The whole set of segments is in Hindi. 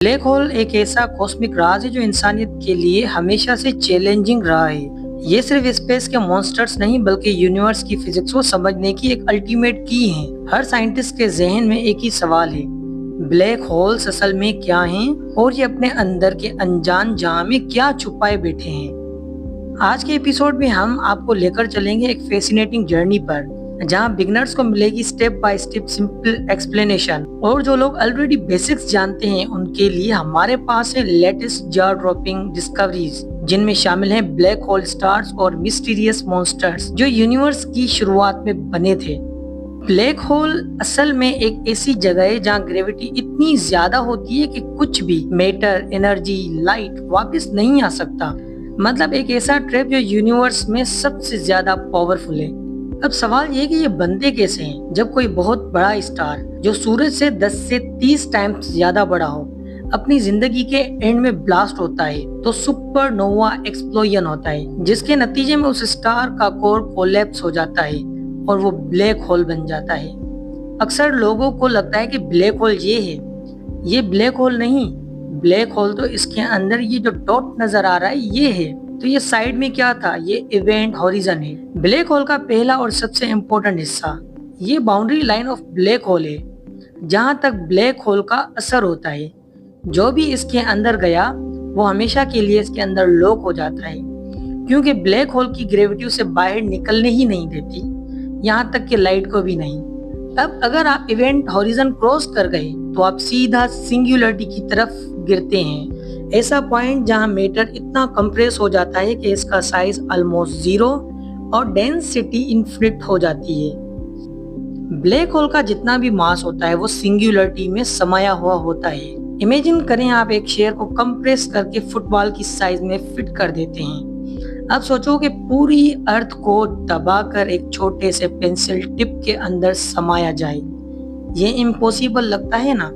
ब्लैक होल एक ऐसा कॉस्मिक राज है जो इंसानियत के लिए हमेशा से चैलेंजिंग रहा है। ये सिर्फ स्पेस के मॉन्स्टर्स नहीं बल्कि यूनिवर्स की फिजिक्स को समझने की एक अल्टीमेट की है। हर साइंटिस्ट के जहन में एक ही सवाल है, ब्लैक होल्स असल में क्या हैं और ये अपने अंदर के अनजान जहां में क्या छुपाए बैठे हैं। आज के एपिसोड में हम आपको लेकर चलेंगे एक फैसिनेटिंग जर्नी पर, जहां बिगनर्स को मिलेगी step by step simple explanation, और जो लोग ऑलरेडी बेसिक्स जानते हैं उनके लिए हमारे पास है लेटेस्ट जार ड्रॉपिंग डिस्कवरीज, जिनमें शामिल हैं ब्लैक होल स्टार्स और मिस्टीरियस मॉन्स्टर्स जो यूनिवर्स की शुरुआत में बने थे। ब्लैक होल असल में एक ऐसी जगह है जहाँ ग्रेविटी इतनी ज्यादा होती है कि कुछ भी मैटर, एनर्जी, लाइट वापस नहीं आ सकता। मतलब एक ऐसा ट्रैप जो यूनिवर्स में सबसे ज्यादा पावरफुल है। अब सवाल ये कि ये बनते कैसे हैं? जब कोई बहुत बड़ा स्टार जो सूरज से 10 से 30 टाइम्स ज्यादा बड़ा हो अपनी जिंदगी के एंड में ब्लास्ट होता है तो सुपरनोवा एक्सप्लोजन होता है, जिसके नतीजे में उस स्टार का कोर कोलैप्स हो जाता है और वो ब्लैक होल बन जाता है। अक्सर लोगों को लगता है कि ब्लैक होल ये है, ये ब्लैक होल नहीं। ब्लैक होल तो इसके अंदर ये जो डॉट नजर आ रहा है ये है। तो ये साइड में क्या था? ये इवेंट हॉरिजन है। ब्लैक होल का पहला और सबसे इम्पोर्टेंट हिस्सा ये boundary line of black hole है, जहां तक ब्लैक होल का असर होता है। जो भी इसके अंदर गया वो हमेशा के लिए इसके अंदर लॉक हो जाता है, क्योंकि ब्लैक होल की ग्रेविटी उसे बाहर निकलने ही नहीं देती, यहाँ तक कि लाइट को भी नहीं। अब अगर आप इवेंट हॉरिजन क्रॉस कर गए तो आप सीधा सिंगुलरिटी की तरफ गिरते हैं, ऐसा पॉइंट जहां मैटर इतना कंप्रेस हो जाता है कि इसका साइज ऑलमोस्ट जीरो और डेंसिटी इन्फिनिट हो जाती है। ब्लैक होल का जितना भी मास होता है वो सिंगुलरिटी में समाया हुआ होता है। इमेजिन करें आप एक शेयर को कंप्रेस करके फुटबॉल की साइज में फिट कर देते हैं। अब सोचो कि पूरी अर्थ को दबाकर एक छोटे से पेंसिल टिप के अंदर समाया जाए। ये इम्पॉसिबल लगता है ना?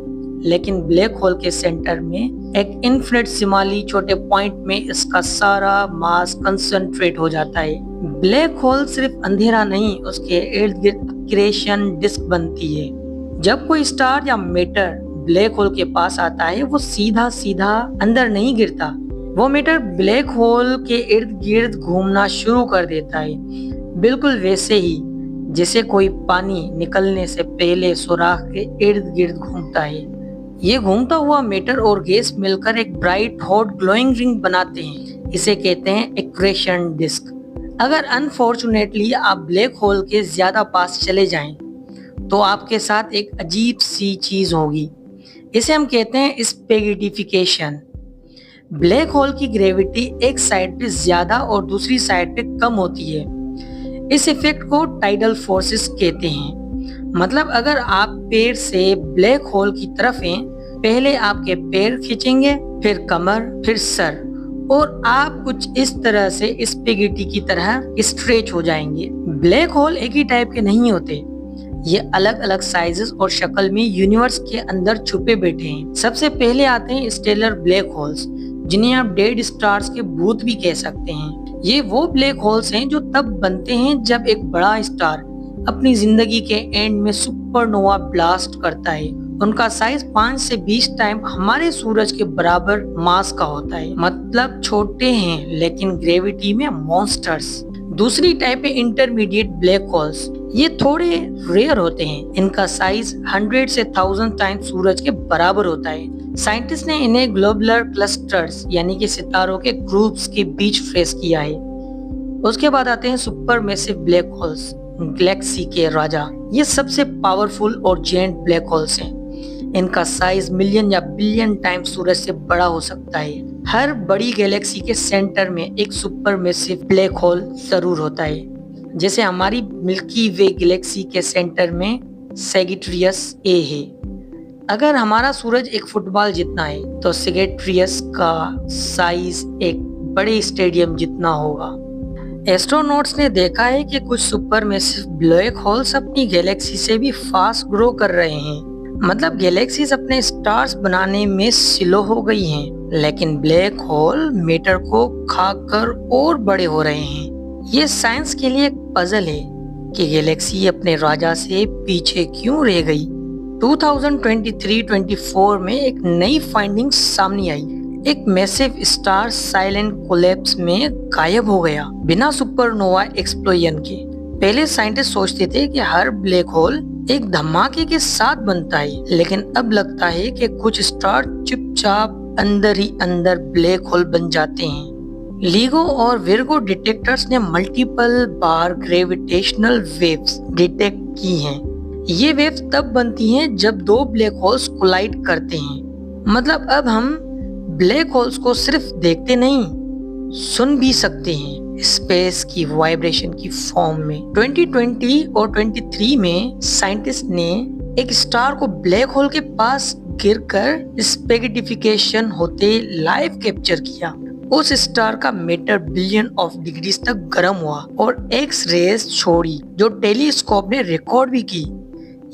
लेकिन ब्लैक होल के सेंटर में एक इन्फिनिटेसिमली छोटे पॉइंट में इसका सारा मास कंसंट्रेट हो जाता है। ब्लैक होल सिर्फ अंधेरा नहीं, उसके इर्द गिर्द क्रिएशन डिस्क बनती है। जब कोई स्टार या मैटर ब्लैक होल के पास आता है वो सीधा सीधा अंदर नहीं गिरता, वो मैटर ब्लैक होल के इर्द गिर्द घूमना शुरू कर देता है, बिल्कुल वैसे ही जैसे कोई पानी निकलने से पहले सुराख के इर्द गिर्द घूमता है। ये घूमता हुआ मैटर और गैस मिलकर एक ब्राइट हॉट ग्लोइंग रिंग बनाते हैं। इसे कहते हैं एक्रेशन डिस्क। अगर अनफॉर्चुनेटली आप ब्लैक होल के ज्यादा पास चले जाएं, तो आपके साथ एक अजीब सी चीज होगी। इसे हम कहते हैं स्पेगिडिफिकेशन। ब्लैक होल की ग्रेविटी एक साइड पे ज्यादा और दूसरी साइड पे कम होती है। इस इफेक्ट को टाइडल फोर्सेस कहते हैं। मतलब अगर आप पैर से ब्लैक होल की तरफ हैं, पहले आपके पैर खींचेंगे, फिर कमर, फिर सर, और आप कुछ इस तरह से स्पेगेटी की तरह स्ट्रेच हो जाएंगे। ब्लैक होल एक ही टाइप के नहीं होते, ये अलग अलग साइजेस और शक्ल में यूनिवर्स के अंदर छुपे बैठे हैं। सबसे पहले आते हैं स्टेलर ब्लैक होल्स, जिन्हें आप डेड स्टार्स के भूत भी कह सकते हैं। ये वो ब्लैक होल्स हैं जो तब बनते हैं जब एक बड़ा स्टार अपनी जिंदगी के एंड में सुपरनोवा ब्लास्ट करता है। उनका साइज 5 से 20 टाइम हमारे सूरज के बराबर मास का होता है। मतलब छोटे हैं लेकिन ग्रेविटी में मॉन्स्टर्स। दूसरी टाइप है इंटरमीडिएट ब्लैक होल्स। ये थोड़े रेयर होते हैं, इनका साइज 100 से 1000 टाइम सूरज के बराबर होता है। साइंटिस्ट ने इन्हें ग्लोबुलर क्लस्टर्स यानी कि सितारों के ग्रुप्स के बीच फ्रेस किया है। उसके बाद आते हैं सुपरमैसिव ब्लैक होल्स, गैलेक्सी के राजा। ये सबसे पावरफुल और जेंट ब्लैक होल्स हैं। इनका साइज मिलियन या बिलियन टाइम सूरज से बड़ा हो सकता है। हर बड़ी गैलेक्सी के सेंटर में एक सुपरमैसिव ब्लैक होल जरूर होता है। जैसे हमारी मिल्की वे गैलेक्सी के सेंटर में सैजिटेरियस ए है। अगर हमारा सूरज एक फुटबॉल जितना है तो सैजिटेरियस का साइज एक बड़े स्टेडियम जितना होगा। एस्ट्रोनॉट्स ने देखा है कि कुछ सुपरमैसिव ब्लैक होल्स अपनी गैलेक्सी से भी फास्ट ग्रो कर रहे हैं। मतलब गैलेक्सीज अपने स्टार्स बनाने में स्लो हो गई हैं, लेकिन ब्लैक होल मैटर को खाकर और बड़े हो रहे हैं। ये साइंस के लिए एक पजल है कि गैलेक्सी अपने राजा से पीछे क्यों रह गई। 2023-24 में एक नई फाइंडिंग सामने आई। एक मैसिव स्टार साइलेंट कोलैप्स में गायब हो गया बिना सुपरनोवा एक्सप्लोजन के। पहले साइंटिस्ट सोचते थे कि हर ब्लैक होल एक धमाके के साथ बनता है, लेकिन अब लगता है कि कुछ स्टार चुपचाप अंदर ही अंदर ब्लैक होल बन जाते हैं। लीगो और विर्गो डिटेक्टर्स ने मल्टीपल बार ग्रेविटेशनल वेव्स डिटेक्ट की हैं। ये वेव्स तब बनती हैं जब दो ब्लैक होल्स कोलाइड करते हैं। मतलब अब हम ब्लैक होल्स को सिर्फ देखते नहीं, सुन भी सकते हैं स्पेस की वाइब्रेशन की फॉर्म में। 2020 और 23 में साइंटिस्ट ने एक स्टार को ब्लैक होल के पास गिरकर स्पेगिडिफिकेशन होते लाइव कैप्चर किया। उस स्टार का मैटर बिलियन ऑफ डिग्रीज तक गर्म हुआ और एक्स रेज छोड़ी जो टेलीस्कोप ने रिकॉर्ड भी की।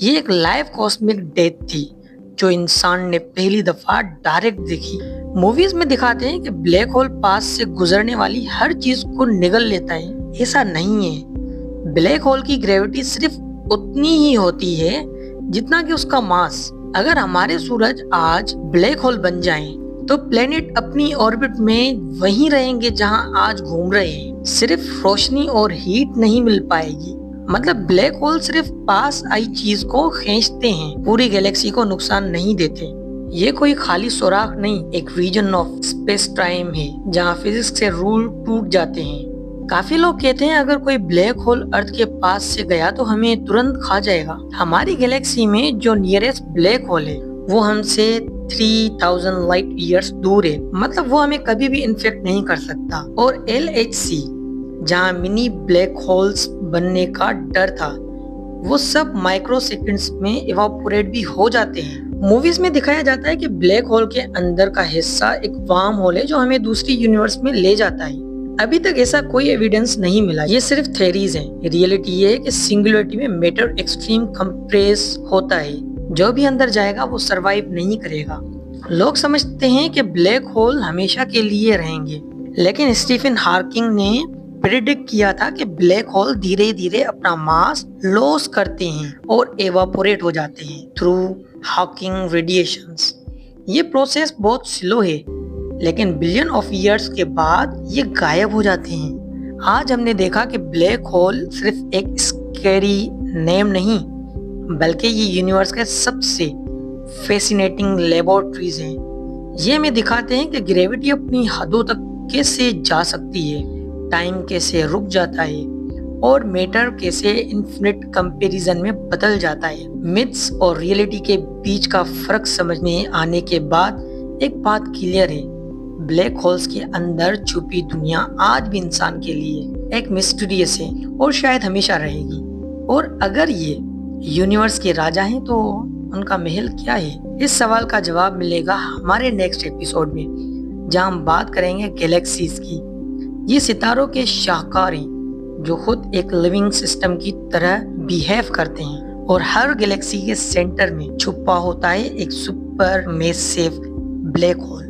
ये एक लाइव कॉस्मिक डेथ थी जो इंसान ने पहली दफा डायरेक्ट देखी। मूवीज में दिखाते हैं कि ब्लैक होल पास से गुजरने वाली हर चीज को निगल लेता है। ऐसा नहीं है। ब्लैक होल की ग्रेविटी सिर्फ उतनी ही होती है जितना कि उसका मास। अगर हमारे सूरज आज ब्लैक होल बन जाएं, तो प्लेनेट अपनी ऑर्बिट में वहीं रहेंगे जहां आज घूम रहे हैं। सिर्फ रोशनी और हीट नहीं मिल पाएगी। मतलब ब्लैक होल सिर्फ पास आई चीज को खींचते हैं, पूरी गैलेक्सी को नुकसान नहीं देते। ये कोई खाली सुराख नहीं, एक रीजन ऑफ स्पेस टाइम है जहाँ फिजिक्स के रूल टूट जाते हैं। काफी लोग कहते हैं अगर कोई ब्लैक होल अर्थ के पास से गया तो हमें तुरंत खा जाएगा। हमारी गैलेक्सी में जो नियरेस्ट ब्लैक होल है वो हमसे 3000 लाइट ईयर्स दूर है। मतलब वो हमें कभी भी इन्फेक्ट नहीं कर सकता। और LHC जहाँ मिनी ब्लैक होल्स बनने का डर था, वो सब माइक्रो सेकंड्स में इवापोरेट भी हो जाते हैं। मूवीज में दिखाया जाता है कि ब्लैक होल के अंदर का हिस्सा एक वार्म होल है जो हमें दूसरी यूनिवर्स में ले जाता है। अभी तक ऐसा कोई एविडेंस नहीं मिला, ये सिर्फ थ्योरीज हैं। रियलिटी ये है कि सिंगुलरिटी में मैटर एक्सट्रीम कंप्रेस होता है, जो भी अंदर जाएगा वो सरवाइव नहीं करेगा। लोग समझते हैं कि ब्लैक होल हमेशा के लिए रहेंगे, लेकिन स्टीफन हॉकिंग ने प्रेडिक्ट किया था कि ब्लैक होल धीरे धीरे अपना मास लॉस करते हैं और एवापोरेट हो जाते हैं थ्रू हॉकिंग रेडिएशंस। ये प्रोसेस बहुत स्लो है, लेकिन बिलियन ऑफ ईयर्स के बाद ये गायब हो जाते हैं। आज हमने देखा कि ब्लैक होल सिर्फ एक स्कैरी नेम नहीं, बल्कि ये यूनिवर्स के सबसे फैसिनेटिंग लेबोरेटरीज हैं। ये हमें दिखाते हैं कि ग्रेविटी अपनी हदों तक कैसे जा सकती है, टाइम कैसे रुक जाता है और मैटर कैसे इन्फिनिट कंपैरिजन में बदल जाता है। मिथ्स और रियलिटी के बीच का फर्क समझ में आने के बाद एक बात क्लियर है, ब्लैक होल्स के अंदर छुपी दुनिया आज भी इंसान के लिए एक मिस्टीरियस है और शायद हमेशा रहेगी। और अगर ये यूनिवर्स के राजा हैं तो उनका महल क्या है? इस सवाल का जवाब मिलेगा हमारे नेक्स्ट एपिसोड में, जहां हम बात करेंगे गैलेक्सीज की। ये सितारों के शाहकार हैं जो खुद एक लिविंग सिस्टम की तरह बिहेव करते हैं और हर गैलेक्सी के सेंटर में छुपा होता है एक सुपर मैसिव ब्लैक होल।